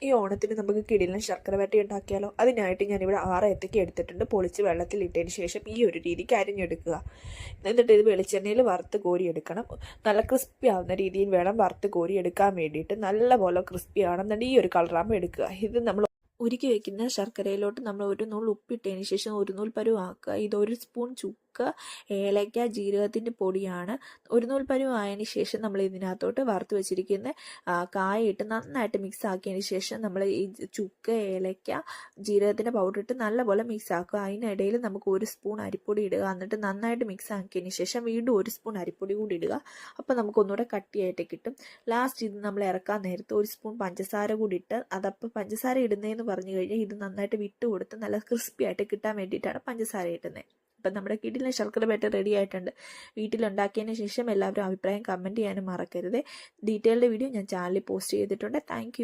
ഈ ഓണത്തിന് നമുക്ക് കിടിലൻ ശർക്കര വരട്ടി ഉണ്ടാക്കിയാലോ? അതിനായിട്ട് ഞാനിവിടെ 6 ഏത്തയ്ക്ക എടുത്തിട്ടുണ്ട്. പൊളിച്ച് വെള്ളത്തിൽ ഇട്ടതിന് ശേഷം ഈ ഒരു രീതിക്ക് അരിഞ്ഞെടുക്കുക. എന്നിട്ട് ഇത് വെളിച്ചെണ്ണയിൽ വറുത്ത് കോരിയെടുക്കണം. നല്ല ക്രിസ്പി ആവുന്ന രീതിയിൽ വേണം വറുത്ത് കോരിയെടുക്കാൻ വേണ്ടിയിട്ട്. നല്ലപോലെ ക്രിസ്പി ആണെന്നുണ്ടെങ്കിൽ ഈ ഒരു കളറാകുമ്പോൾ എടുക്കുക. ഇത് നമ്മൾ ഉരുക്കി വയ്ക്കുന്ന ശർക്കരയിലോട്ട് നമ്മൾ ഒരു നൂൽ ഉപ്പിട്ടതിന് ശേഷം ഒരു നൂൽ പരുവാക്കുക. ഇത് 1 സ്പൂൺ ചുക്ക്, ഏലയ്ക്ക, ജീരകത്തിൻ്റെ പൊടിയാണ്. ഒരു നൂൽ പരുവായതിന് ശേഷം നമ്മൾ ഇതിനകത്തോട്ട് വറുത്ത് വെച്ചിരിക്കുന്ന കായ ഇട്ട് നന്നായിട്ട് മിക്സ് ആക്കിയതിന് ശേഷം നമ്മൾ ഈ ചുക്ക്, ഏലയ്ക്ക, ജീരകത്തിൻ്റെ പൗഡർ ഇട്ട് നല്ലപോലെ മിക്സ് ആക്കുക. അതിനിടയിൽ നമുക്ക് 1 സ്പൂൺ അരിപ്പൊടി ഇടുക. എന്നിട്ട് നന്നായിട്ട് മിക്സ് ആക്കിയതിന് ശേഷം വീണ്ടും 1 സ്പൂൺ അരിപ്പൊടി കൂടി ഇടുക. അപ്പോൾ നമുക്ക് ഒന്നുകൂടെ കട്ടിയായിട്ട് കിട്ടും. ലാസ്റ്റ് ഇത് നമ്മൾ ഇറക്കാൻ നേരത്ത് 1 സ്പൂൺ പഞ്ചസാര കൂടി ഇട്ട്, അതപ്പോൾ പഞ്ചസാര ഇടുന്നതെന്ന് പറഞ്ഞു കഴിഞ്ഞാൽ ഇത് നന്നായിട്ട് വിട്ട് കൊടുത്ത് നല്ല ക്രിസ്പി ആയിട്ട് കിട്ടാൻ വേണ്ടിയിട്ടാണ് പഞ്ചസാര ഇടുന്നത്. അപ്പം നമ്മുടെ കിടിലൻ ശർക്കര വരട്ടി റെഡി ആയിട്ടുണ്ട്. വീട്ടിലുണ്ടാക്കിയതിന് ശേഷം എല്ലാവരും അഭിപ്രായം കമൻറ്റ് ചെയ്യാനും മറക്കരുത്. ഡീറ്റെയിൽഡ് വീഡിയോ ഞാൻ ചാനലിൽ പോസ്റ്റ് ചെയ്തിട്ടുണ്ട്. താങ്ക്